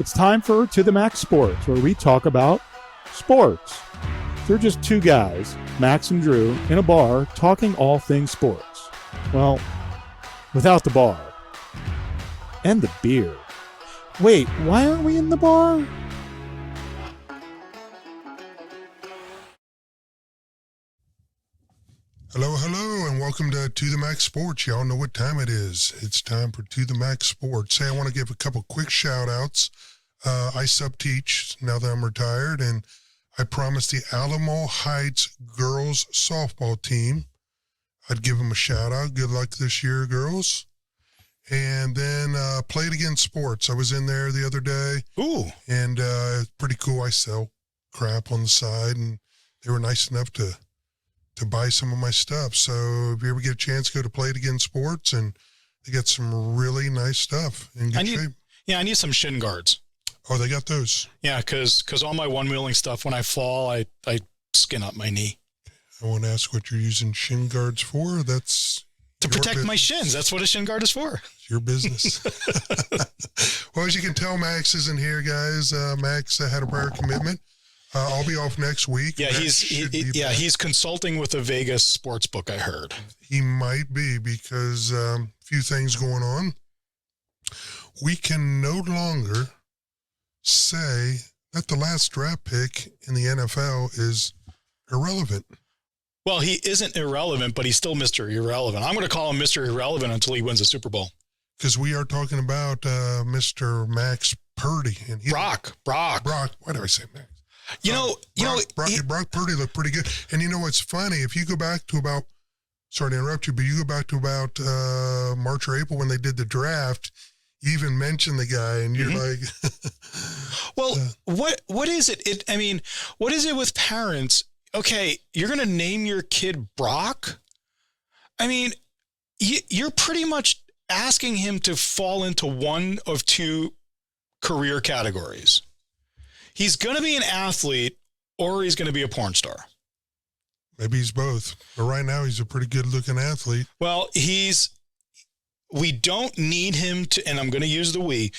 It's time for To the Max Sports, where we talk about sports. They're just two guys, Max and Drew, in a bar talking all things sports. Well, without the bar. And the beer. Wait, why aren't we in the bar? Hello, and welcome to the Max Sports. Y'all know what time it is. It's time for To the Max Sports. Hey, I want to give a couple quick shout-outs. I sub-teach now that I'm retired, and I promised the Alamo Heights girls softball team I'd give them a shout-out. Good luck this year, girls. And then Played Again Sports. I was in there the other day. Ooh. And it's pretty cool. I sell crap on the side, and they were nice enough to buy some of my stuff. So if you ever get a chance, go to Play It Again Sports, and they got some really nice stuff in good shape. Yeah, I need some shin guards. Oh, they got those. Yeah, because all my one-wheeling stuff, when I fall, I skin up my knee. I want to ask what you're using shin guards for. That's to protect my shins. That's what a shin guard is for. It's your business. Well, as you can tell, Max isn't here, guys. Max had a prior commitment. I'll be off next week. Yeah, he's consulting with a Vegas sports book, I heard. He might be, because a few things going on. We can no longer say that the last draft pick in the NFL is irrelevant. Well, he isn't irrelevant, but he's still Mr. Irrelevant. I'm going to call him Mr. Irrelevant until he wins the Super Bowl. Because we are talking about Mr. Max Purdy. And Brock. Why do I say Max? Brock Purdy looked pretty good. And you know what's funny? If you go back to about, sorry to interrupt you, but you go back to about March or April when they did the draft, you even mentioned the guy, and you're like, well, what is it? What is it with parents? Okay, you're going to name your kid Brock? I mean, you're pretty much asking him to fall into one of two career categories. He's going to be an athlete, or he's going to be a porn star. Maybe he's both. But right now, he's a pretty good-looking athlete. Well, we don't need him to, and I'm going to use the we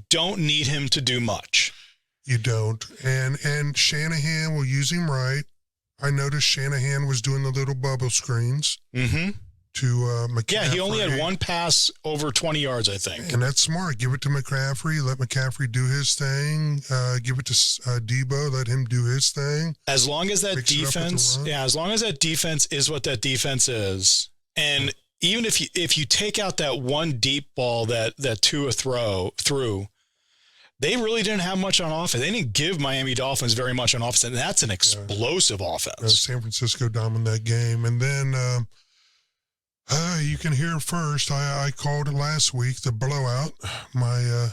don't need him to do much. You don't. And Shanahan will use him right. I noticed Shanahan was doing the little bubble screens to McCaffrey. Yeah, he only had one pass over 20 yards, I think. And that's smart. Give it to McCaffrey. Let McCaffrey do his thing. Give it to Debo. Let him do his thing. As long as that defense, as long as that defense is what that defense is, and even if you take out that one deep ball that Tua threw, they really didn't have much on offense. They didn't give Miami Dolphins very much on offense, and that's an explosive offense. San Francisco dominated that game. And then you can hear first, I called it last week, the blowout. My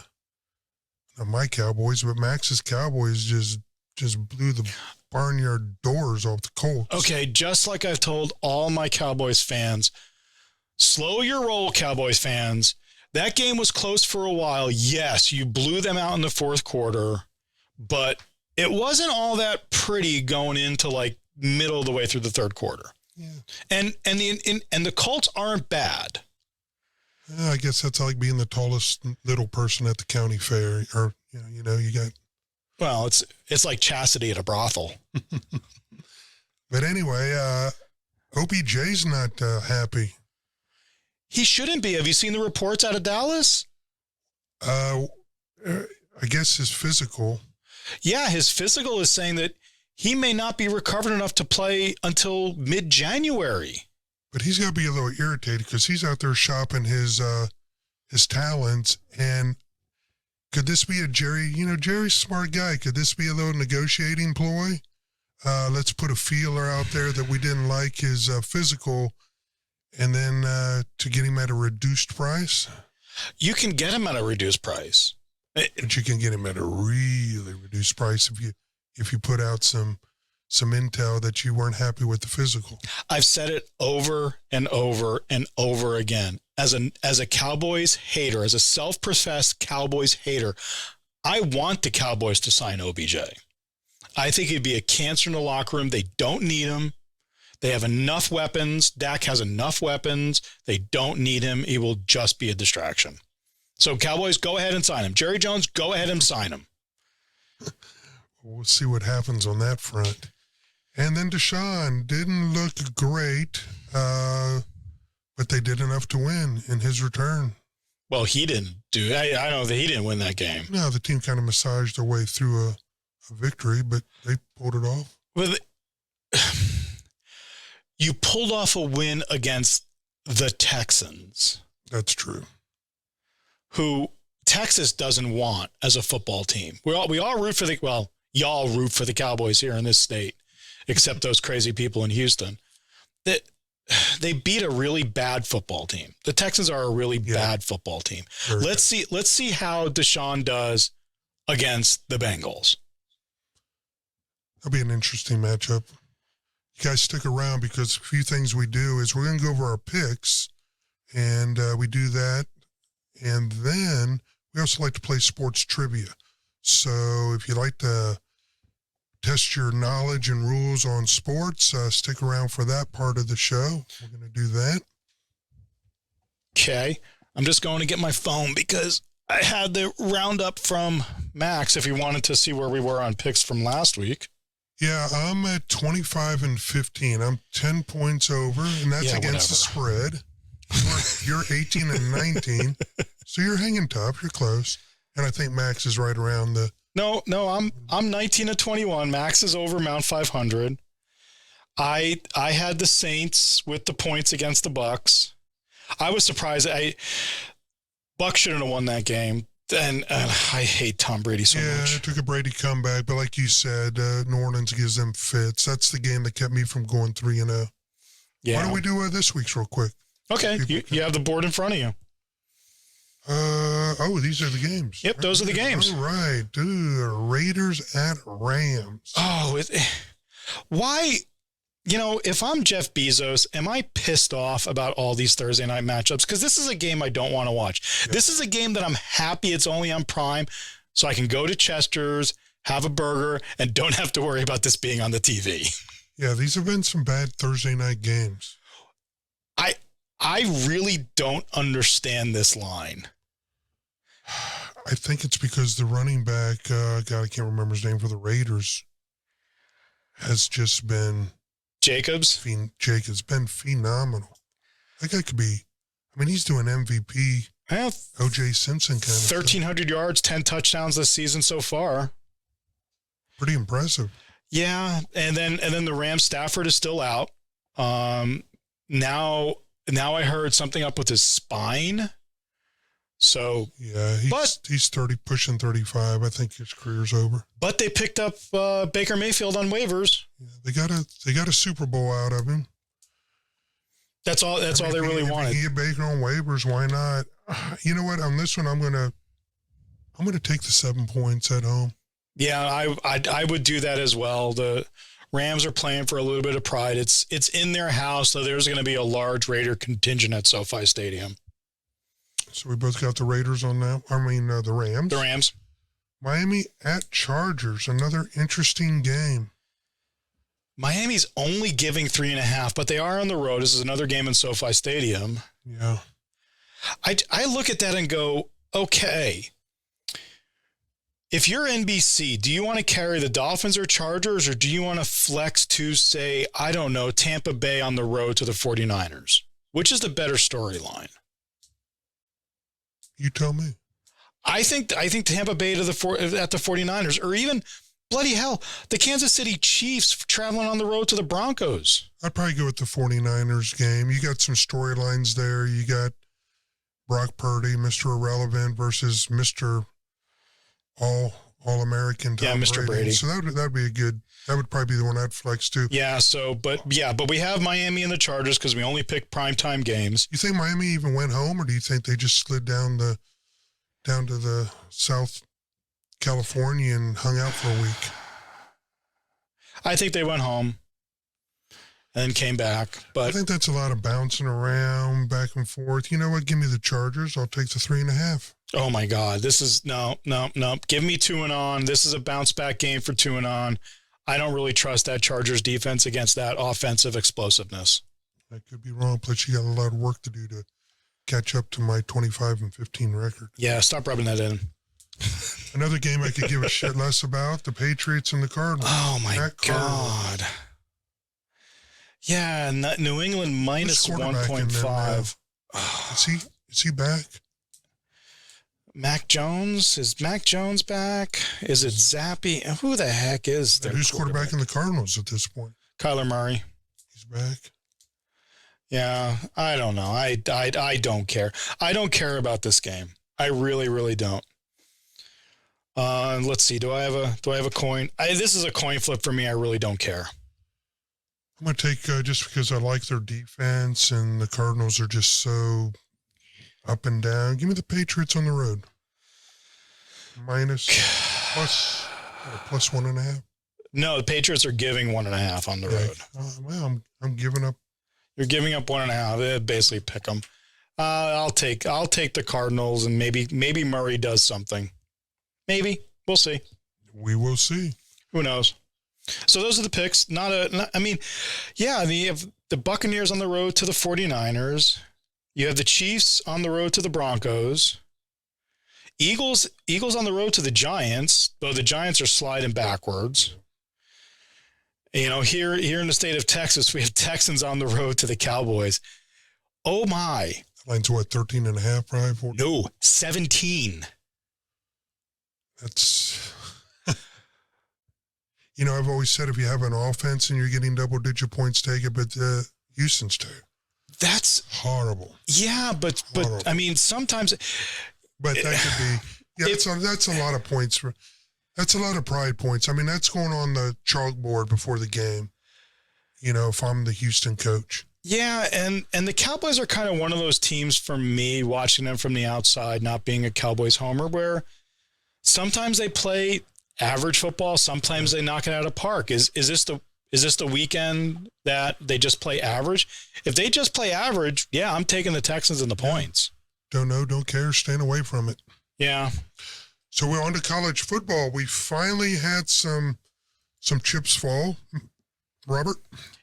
Cowboys, but Max's Cowboys just blew the barnyard doors off the Colts. Okay, just like I've told all my Cowboys fans, slow your roll, Cowboys fans. That game was close for a while. Yes, you blew them out in the fourth quarter, but it wasn't all that pretty going into like middle of the way through the third quarter. Yeah. And the Colts aren't bad. I guess that's like being the tallest little person at the county fair, or you got. Well, it's like chastity at a brothel. But anyway, OBJ's not happy. He shouldn't be. Have you seen the reports out of Dallas? I guess his physical. Yeah, his physical is saying that he may not be recovered enough to play until mid-January. But he's got to be a little irritated because he's out there shopping his talents. And could this be a Jerry? Jerry's a smart guy. Could this be a little negotiating ploy? Let's put a feeler out there that we didn't like his physical, and then to get him at a reduced price? You can get him at a reduced price. But you can get him at a really reduced price if you put out some intel that you weren't happy with the physical. I've said it over and over and over again. As a Cowboys hater, as a self-professed Cowboys hater, I want the Cowboys to sign OBJ. I think he'd be a cancer in the locker room. They don't need him. They have enough weapons. Dak has enough weapons. They don't need him. He will just be a distraction. So Cowboys, go ahead and sign him. Jerry Jones, go ahead and sign him. We'll see what happens on that front. And then Deshaun didn't look great, but they did enough to win in his return. Well, he didn't do it. I don't think he didn't win that game. No, the team kind of massaged their way through a victory, but they pulled it off. Well, you pulled off a win against the Texans. That's true. Who Texas doesn't want as a football team. We all root for y'all root for the Cowboys here in this state, except those crazy people in Houston. That they beat a really bad football team. The Texans are a really bad football team. Very Let's see how Deshaun does against the Bengals. That'll be an interesting matchup. You guys stick around because a few things we do is we're going to go over our picks, and we do that. And then we also like to play sports trivia. So if you like to test your knowledge and rules on sports, stick around for that part of the show. We're going to do that. Okay. I'm just going to get my phone because I had the roundup from Max if you wanted to see where we were on picks from last week. Yeah, I'm at 25-15. I'm 10 points over, and that's against the spread. You're 18 and 19, so you're hanging tough. You're close, and I think Max is right around the. No, I'm 19 and 21. Max is over Mount 500. I had the Saints with the points against the Bucks. I was surprised. Bucks shouldn't have won that game. And I hate Tom Brady so much. Yeah, it took a Brady comeback, but like you said, New Orleans gives them fits. That's the game that kept me from going 3-0. Yeah. Why don't we do this week's real quick? Okay, you have the board in front of you. These are the games. Yep, those are the games. All right, dude. Raiders at Rams. Oh, why? If I'm Jeff Bezos, am I pissed off about all these Thursday night matchups? Because this is a game I don't want to watch. Yeah. This is a game that I'm happy it's only on Prime, so I can go to Chester's, have a burger, and don't have to worry about this being on the TV. Yeah, these have been some bad Thursday night games. I really don't understand this line. I think it's because the running back, I can't remember his name for the Raiders, has just been... Jacobs been phenomenal. That guy could be, he's doing MVP, O.J. Simpson kind of 1,300 yards, 10 touchdowns this season so far. Pretty impressive. Yeah, and then the Rams Stafford is still out. Now I heard something up with his spine. So yeah, he's 30, pushing 35. I think his career's over. But they picked up Baker Mayfield on waivers. Yeah, they got a Super Bowl out of him. That's all they really wanted. If you get Baker on waivers, why not? You know what? On this one, I'm gonna take the 7 points at home. Yeah, I would do that as well. The Rams are playing for a little bit of pride. It's in their house, so there's going to be a large Raider contingent at SoFi Stadium. So we both got the Raiders on that. The Rams. The Rams. Miami at Chargers. Another interesting game. Miami's only giving 3.5, but they are on the road. This is another game in SoFi Stadium. Yeah. I look at that and go, okay, if you're NBC, do you want to carry the Dolphins or Chargers, or do you want to flex to, say, I don't know, Tampa Bay on the road to the 49ers? Which is the better storyline? You tell me. I think Tampa Bay at the 49ers, or even, bloody hell, the Kansas City Chiefs traveling on the road to the Broncos. I'd probably go with the 49ers game. You got some storylines there. You got Brock Purdy, Mr. Irrelevant, versus Mr. All-American Tom Mr. Brady. So that'd be that would probably be the one I'd flex to. Yeah, but we have Miami and the Chargers because we only pick primetime games. You think Miami even went home, or do you think they just slid down to the South California and hung out for a week? I think they went home and then came back. But I think that's a lot of bouncing around back and forth. You know what? Give me the Chargers. I'll take the 3.5. Oh my God. This is no. Give me 2-on. This is a bounce back game for 2-on. I don't really trust that Chargers defense against that offensive explosiveness. I could be wrong. Plus, you got a lot of work to do to catch up to my 25-15 record. Yeah, stop rubbing that in. Another game I could give a shit less about, the Patriots and the Cardinals. Oh, my God. Yeah, and that New England minus 1.5. Is he back? Mac Jones? Is Mac Jones back? Is it Zappy? Who the heck is their Who's quarterback in the Cardinals at this point? Kyler Murray. He's back. Yeah, I don't know. I don't care. I don't care about this game. I really, really don't. Let's see. Do I have a coin? This is a coin flip for me. I really don't care. I'm going to take, just because I like their defense and the Cardinals are just so up and down. Give me the Patriots on the road. Plus 1.5. No, the Patriots are giving 1.5 on the road. Well, I'm giving up. You're giving up 1.5. They basically pick them. I'll take the Cardinals, and maybe Murray does something. Maybe. We'll see. We will see. Who knows? So those are the picks. You have the Buccaneers on the road to the 49ers. You have the Chiefs on the road to the Broncos. Eagles on the road to the Giants, though the Giants are sliding backwards. Here in the state of Texas, we have Texans on the road to the Cowboys. Oh my. Line's what, 13.5, probably? 14? No, 17. That's, I've always said if you have an offense and you're getting double-digit points, take it, but Houston's too. That's horrible. Yeah, but I mean, sometimes. But that could be, that's a lot of points. That's a lot of pride points. I mean, that's going on the chalkboard before the game, if I'm the Houston coach. Yeah, and the Cowboys are kind of one of those teams for me, watching them from the outside, not being a Cowboys homer, where sometimes they play average football, sometimes they knock it out of the park. Is this the weekend that they just play average? If they just play average, yeah, I'm taking the Texans and the points. Don't know, don't care, staying away from it. Yeah. So we're on to college football. We finally had some chips fall. Robert?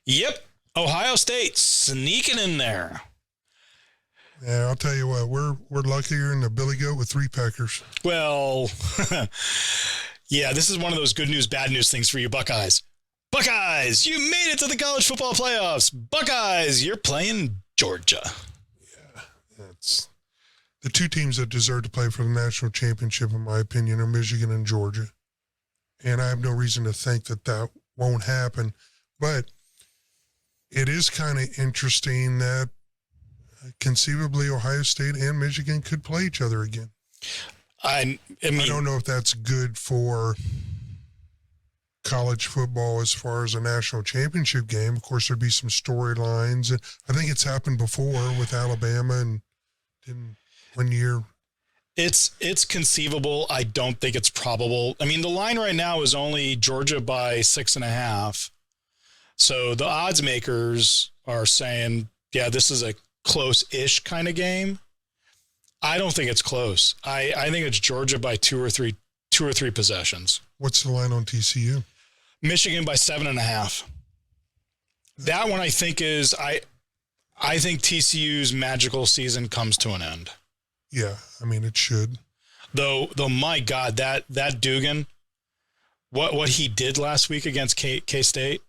Yep. Ohio State sneaking in there. Yeah, I'll tell you what, we're luckier than the Billy Goat with 3 peckers. Well, yeah, this is one of those good news, bad news things for you Buckeyes. Buckeyes, you made it to the college football playoffs. Buckeyes, you're playing Georgia. Yeah, that's the 2 teams that deserve to play for the national championship, in my opinion, are Michigan and Georgia. And I have no reason to think that won't happen. But it is kind of interesting that conceivably Ohio State and Michigan could play each other again. I mean, I don't know if that's good for college football as far as a national championship game. Of course, there'd be some storylines. I think it's happened before with Alabama and didn't one year. It's conceivable. I don't think it's probable. I mean, the line right now is only Georgia by 6.5. So the odds makers are saying, yeah, this is a close-ish kind of game. I don't think it's close. I think it's Georgia by two or three possessions. What's the line on TCU? Michigan by 7.5. That one I think is I think TCU's magical season comes to an end. Yeah, I mean it should. Though my God, that Dugan, what he did last week against K-State,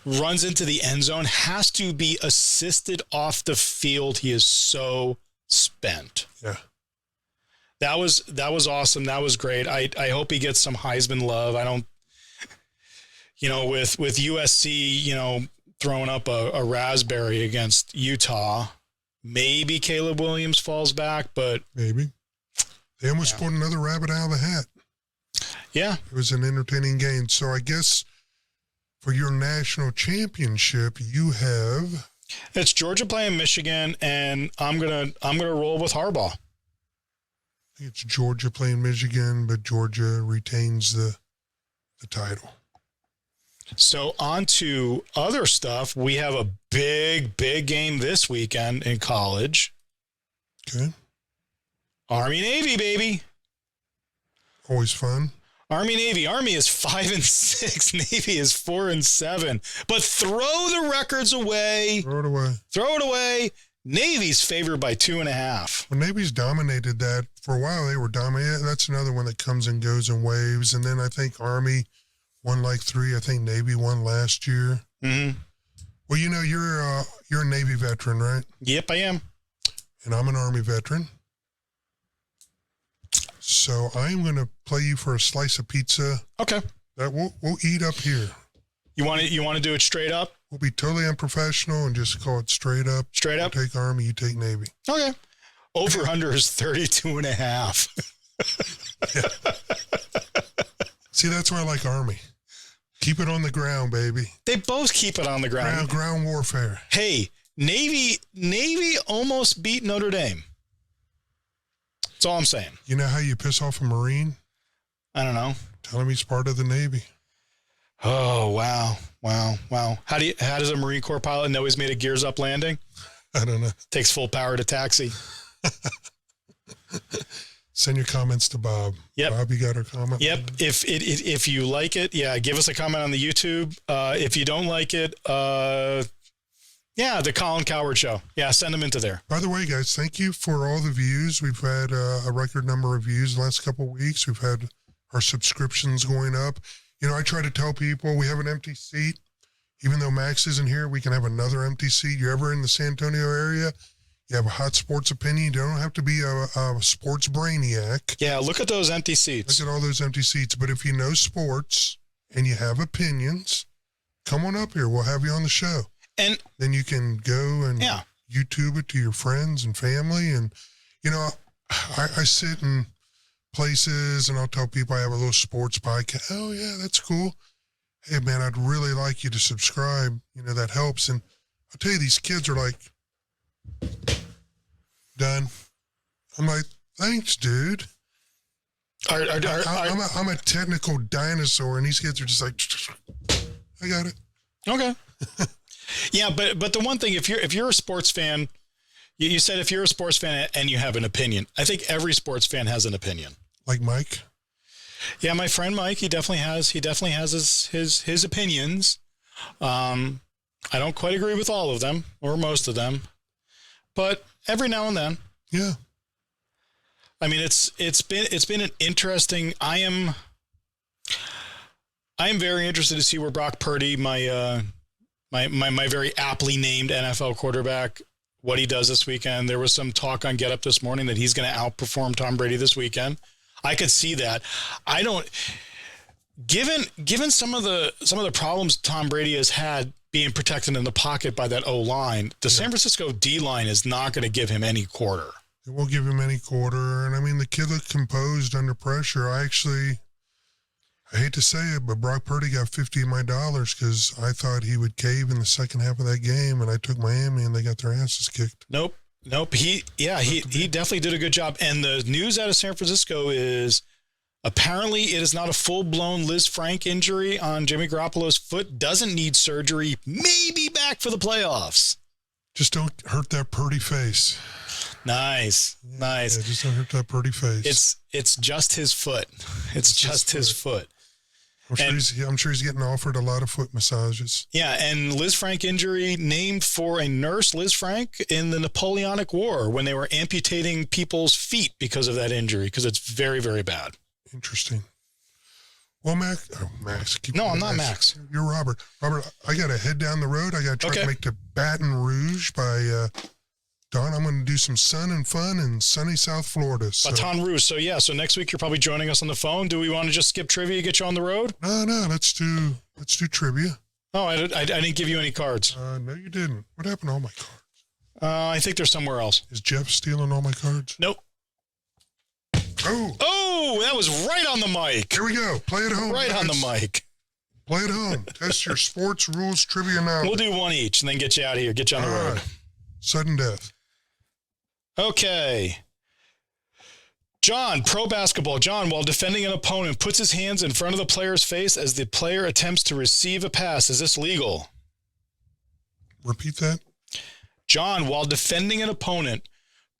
runs into the end zone, has to be assisted off the field. He is so spent. Yeah. That was awesome. That was great. I hope he gets some Heisman love. I don't, with USC, throwing up a raspberry against Utah, maybe Caleb Williams falls back, but maybe they almost pulled another rabbit out of the hat. Yeah. It was an entertaining game. So I guess for your national championship, you have. It's Georgia playing Michigan, and I'm gonna roll with Harbaugh. I think it's Georgia playing Michigan, but Georgia retains the title. So on to other stuff. We have a big game this weekend in college. Okay. Army-Navy, baby. Always fun. Army-Navy. Army is 5-6. Navy is 4-7. But throw the records away. Throw it away. Throw it away. Navy's favored by 2.5. Well, Navy's dominated that. For a while, they were dominated. That's another one that comes and goes in waves. And then I think Army won like 3. I think Navy won last year. Mm-hmm. Well, you know, you're a Navy veteran, right? Yep, I am. And I'm an Army veteran. So I'm going to play you for a slice of pizza. Okay. That we'll eat up here. You want to do it straight up? We'll be totally unprofessional and just call it straight up. Straight up? I'll take Army, you take Navy. Okay. Over under is 32.5. Yeah. See, that's why I like Army. Keep it on the ground, baby. They both keep it on the ground. Ground warfare. Hey, Navy almost beat Notre Dame. That's all I'm saying. You know how you piss off a Marine? I don't know. Tell him he's part of the Navy. Oh, wow. How does a Marine Corps pilot know he's made a gears up landing? I don't know. Takes full power to taxi. Send your comments to Bob. Yep. Bob, you got our comment? Yep. If you like it, yeah, give us a comment on the YouTube. If you don't like it, the Colin Coward Show. Yeah, send them into there. By the way, guys, thank you for all the views. We've had a record number of views the last couple of weeks. We've had our subscriptions going up. You know, I try to tell people we have an empty seat. Even though Max isn't here, we can have another empty seat. You're ever in the San Antonio area, you have a hot sports opinion. You don't have to be a sports brainiac. Yeah, look at those empty seats. Look at all those empty seats. But if you know sports and you have opinions, come on up here. We'll have you on the show. And then you can go and YouTube it to your friends and family. And, you know, I sit in places and I'll tell people I have a little sports podcast. Oh, yeah, that's cool. Hey, man, I'd really like you to subscribe. You know, that helps. And I'll tell you, these kids are like, done. I'm like, thanks, dude. I'm a technical dinosaur, and these kids are just like, I got it. Okay. Yeah, but the one thing, if you're a sports fan, you said if you're a sports fan and you have an opinion, I think every sports fan has an opinion. Like Mike? Yeah, my friend Mike, he definitely has his opinions. I don't quite agree with all of them or most of them, but every now and then. Yeah. I mean, it's been an interesting. I am very interested to see where Brock Purdy, my very aptly named NFL quarterback, what he does this weekend. There was some talk on Get Up this morning that he's going to outperform Tom Brady this weekend. I could see that. I don't. Given some of the problems Tom Brady has had being protected in the pocket by that O-line, the San Francisco D-line is not going to give him any quarter. It won't give him any quarter. And I mean, the kid looked composed under pressure. I hate to say it, but Brock Purdy got $50 of my dollars because I thought he would cave in the second half of that game, and I took Miami and they got their asses kicked. Nope. He definitely did a good job. And the news out of San Francisco is apparently it is not a full-blown Liz Frank injury on Jimmy Garoppolo's foot. Doesn't need surgery. Maybe back for the playoffs. Just don't hurt that Purdy face. Nice. Yeah, just don't hurt that Purdy face. It's just his foot. It's just his foot. I'm sure he's getting offered a lot of foot massages. Yeah, and Liz Frank injury named for a nurse, Liz Frank, in the Napoleonic War when they were amputating people's feet because of that injury, because it's very, very bad. Interesting. Well, Max. No, I'm not Max. You're Robert. Robert, I got to head down the road. I got to try to make to Baton Rouge by dawn. I'm going to do some sun and fun in sunny South Florida. So. Baton Rouge. So next week you're probably joining us on the phone. Do we want to just skip trivia, get you on the road? No. Let's do trivia. Oh, I didn't give you any cards. No, you didn't. What happened to all my cards? I think they're somewhere else. Is Jeff stealing all my cards? Nope. Oh, that was right on the mic. Here we go. Play it home. Right guys. on the mic. Play it home. Test your sports rules trivia knowledge. We'll do one each and then get you out of here. Get you on the road. Right. Sudden death. Okay. John, pro basketball. John, while defending an opponent, puts his hands in front of the player's face as the player attempts to receive a pass. Is this legal? Repeat that. John, while defending an opponent,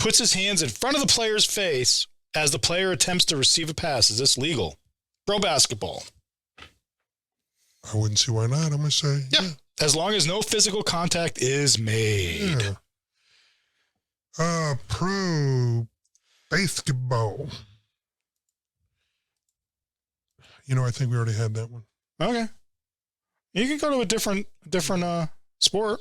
puts his hands in front of the player's face as the player attempts to receive a pass. Is this legal? Pro basketball. I wouldn't see why not. I'm going to say, yeah. As long as no physical contact is made. Yeah. Pro basketball. I think we already had that one. Okay. You can go to a different sport.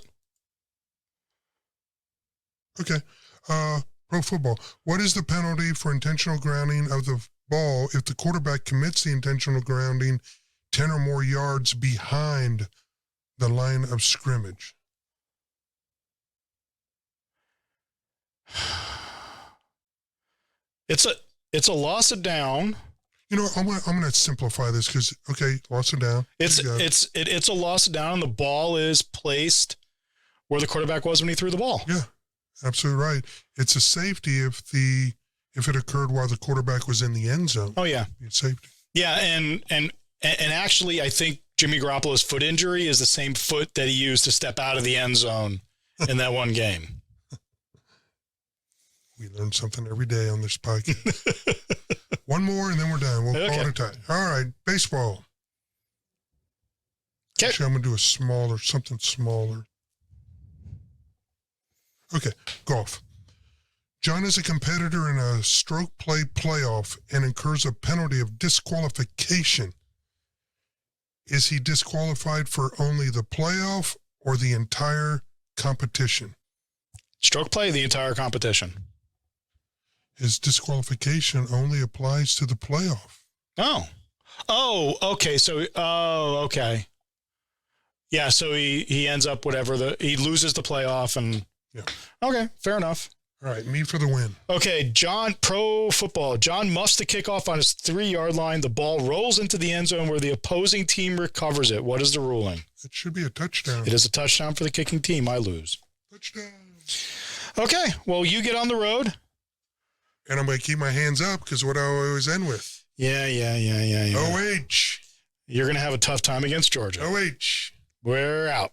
Okay. Pro football. What is the penalty for intentional grounding of the ball if the quarterback commits the intentional grounding 10 or more yards behind the line of scrimmage? It's a loss of down. I'm going to simplify this because, loss of down. It's a loss of down, and the ball is placed where the quarterback was when he threw the ball. Yeah, absolutely right. It's a safety if it occurred while the quarterback was in the end zone. Oh yeah, It's safety. Yeah, and actually, I think Jimmy Garoppolo's foot injury is the same foot that he used to step out of the end zone in that one game. We learn something every day on this podcast. One more and then we're done. We'll call it a tie. All right, baseball. Okay. Actually, I'm going to do something smaller. Okay, golf. John is a competitor in a stroke play playoff and incurs a penalty of disqualification. Is he disqualified for only the playoff or the entire competition? Stroke play, the entire competition. His disqualification only applies to the playoff. Oh, okay. So, okay. Yeah, so he ends up he loses the playoff and. Yeah. Okay, fair enough. All right, me for the win. Okay, pro football. John muffs the kickoff on his 3-yard line. The ball rolls into the end zone where the opposing team recovers it. What is the ruling? It should be a touchdown. It is a touchdown for the kicking team. I lose. Touchdown. Okay, well, you get on the road. And I'm going to keep my hands up because what I always end with. Yeah. OH. You're going to have a tough time against Georgia. OH. We're out.